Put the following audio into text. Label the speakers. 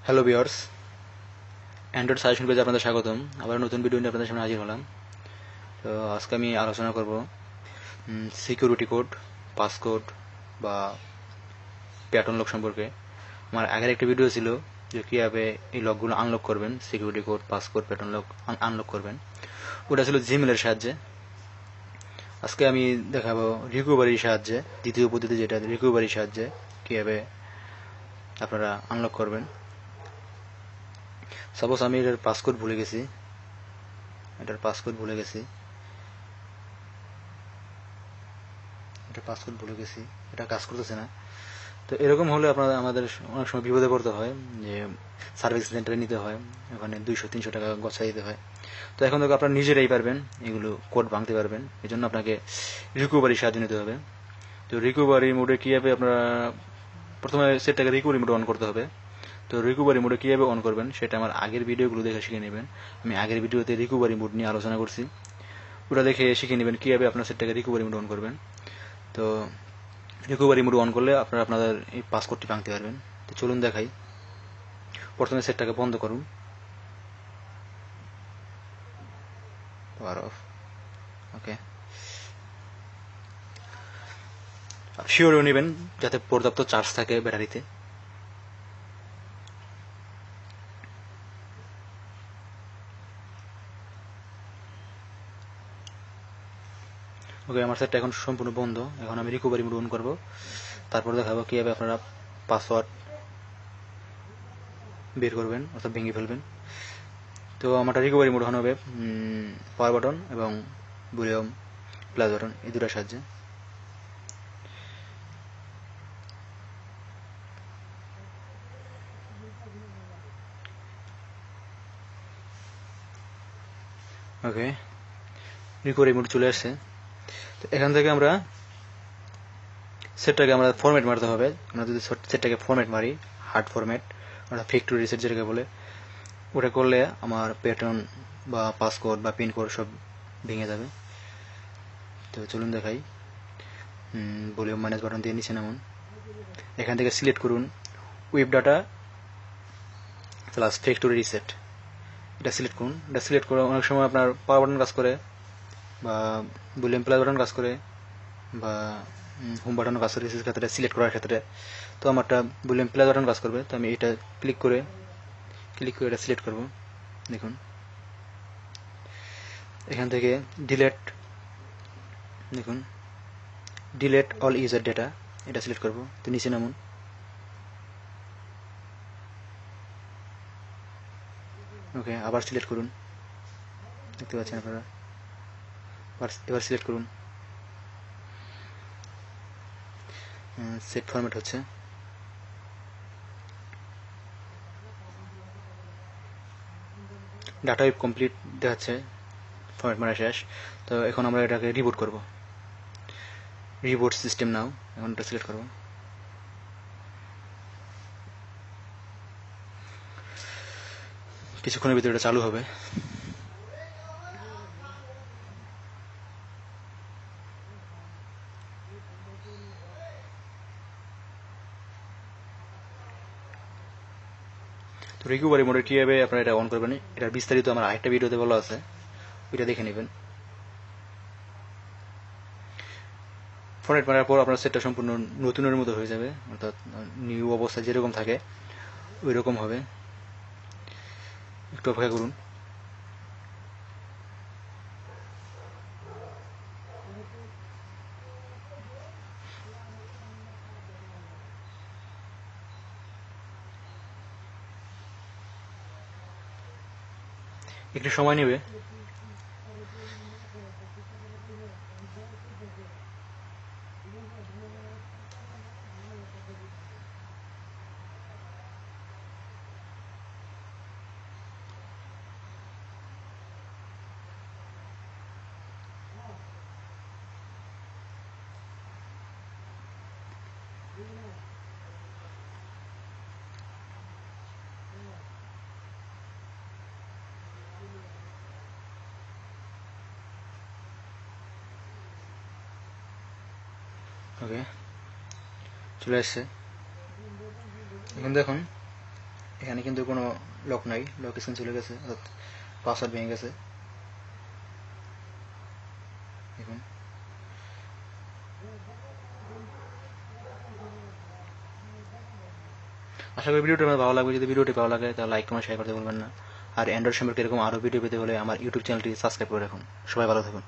Speaker 1: Hello viewers, Android suggestion পেজে আপনাদের স্বাগতম। আবার নতুন ভিডিও নিয়ে আপনাদের সামনে হাজির হলাম। তো আজকে আমি আলোচনা করব সিকিউরিটি কোড, পাসকোড বা প্যাটার্ন লক সম্পর্কে। আমার আগের একটা ভিডিও ছিল যে কীভাবে এই লকগুলো আনলক করবেন, security code, passcode, pattern lock unlock করবেন। ওটা ছিল জিমেলের সাহায্যে। আজকে আমি দেখাবো রিকভারির সাহায্যে, দ্বিতীয় পদ্ধতি যেটা রিকভারির সাহায্যে কীভাবে আপনারা আনলক করবেন। সাপোজ আমি এটার পাসকোড ভুলে গেছি, এটা এটা কাজ করতেছে না। তো এরকম হলে আমাদের অনেক সময় বিপদে পড়তে হয়, যে সার্ভিস সেন্টারে নিতে হয়, ওখানে 200-300 টাকা গচ্ছা দিতে হয়। তো এখন থেকে আপনারা নিজেরাই পারবেন, এগুলো কোড ভাঙতে পারবেন। এই জন্য আপনাকে রিকভারির সাহায্য নিতে হবে। তো রিকভারি মোডে কীভাবে আপনারা প্রথমে সেটটাকে রিকভারি মোডে অন করতে হবে। তো রিকভারি মোডে কীভাবে অন করবেন সেটা আমার আগের ভিডিওগুলো দেখে শিখে নেবেন। আমি আগের ভিডিওতে রিকভারি মোড নিয়ে আলোচনা করছি, ওটা দেখে শিখে নেবেন কীভাবে আপনার সেটটাকে রিকভারি মোডে অন করবেন। তো রিকভারি মোড অন করলে আপনারা আপনাদের এই পাসকোডটি ভাঙতে পারবেন। তো চলুন দেখাই। প্রথমে সেটটাকে বন্ধ করুন, পাওয়ার অফ। ওকে, শিওরও নেবেন যাতে পর্যাপ্ত চার্জ থাকে ব্যাটারিতে। ওকে, আমার সেটটা এখন সম্পূর্ণ বন্ধ। এখন আমি রিকভারি মোড অন করবো, তারপর দেখাবো কীভাবে আপনারা পাসওয়ার্ড বের করবেন অর্থাৎ ভেঙে ফেলবেন। তো আমারটা রিকভারি মোড অন হবে পাওয়ার বাটন এবং ভলিউম প্লাস বাটন, এই দুটার সাহায্যে। ওকে, রিকভারি মোড চলে আসছে। তো এখান থেকে আমরা সেটটাকে ফরম্যাট মারতে হবে। আমরা যদি সেটটাকে ফরম্যাট মারি, হার্ড ফরম্যাট অর্থাৎ ফ্যাক্টরি রিসেট যেটাকে বলে, ওটা করলে আমার প্যাটার্ন বা পাসকোড বা পিনকোড সব ভেঙে যাবে। তো চলুন দেখাই। ভলিউম মাইনাস বাটন দিয়ে নিচে নামুন, এখান থেকে সিলেক্ট করুন web data plus factory reset, এটা সিলেক্ট করুন। এটা সিলেক্ট করে অনেক সময় আপনার পাওয়ার বাটন কাজ করে, বা ভলিউম প্লাস বাটন কাজ করে, বা হোম বাটনও কাজ করে কিছু ক্ষেত্রে সিলেক্ট করার ক্ষেত্রে। তো আমারটা ভলিউম প্লাস বাটন কাজ করবে, তো আমি এটা ক্লিক করে এটা সিলেক্ট করব। দেখুন এখান থেকে ডিলেট অল ইউজার ডেটা, এটা সিলেক্ট করব। তো নিচে নামুন, ওকে, আবার সিলেক্ট করুন। দেখতে পাচ্ছেন আপনারা, এবার সিলেক্ট করুন। সেট ফরম্যাট হচ্ছে। ডাটা ওয়েব কমপ্লিট দেখাচ্ছে, ফরম্যাট মারা শেষ। তো এখন আমরা এটাকে রিবুট করব। রিবুট সিস্টেম নাও, এখন এটা সিলেক্ট করব। কিছুক্ষণের ভিতরে এটা চালু হবে। তো রিকভারি মোডে কীভাবে আপনারা এটা অন করবেন এটার বিস্তারিত আমার আরেকটা ভিডিওতে বলা আছে, ওইটা দেখে নেবেন। ফরম্যাট মারার পর আপনার সেটটা সম্পূর্ণ নতুনের মতো হয়ে যাবে, অর্থাৎ নিউ অবস্থায় যেরকম থাকে ওই রকম হবে। একটু অপেক্ষা করুন। একটু সময় নেবে। ওকে, চলে আসছে। এখন দেখুন এখানে কিন্তু কোনো লক নাই, লক স্ক্রিন চলে গেছে, অর্থাৎ পাসওয়ার্ড ভেঙে গেছে। দেখুন আশা করি ভিডিওটি আমার ভালো লাগবে। যদি ভিডিওটি ভালো লাগে তাহলে লাইক কমেন্ট শেয়ার করতে ভুলবেন না। আর অ্যান্ড্রয়েড সম্পর্কে এরকম আরও ভিডিও পেতে হলে আমার ইউটিউব চ্যানেলটি সাবস্ক্রাইব করে রাখুন। সবাই ভালো থাকুন।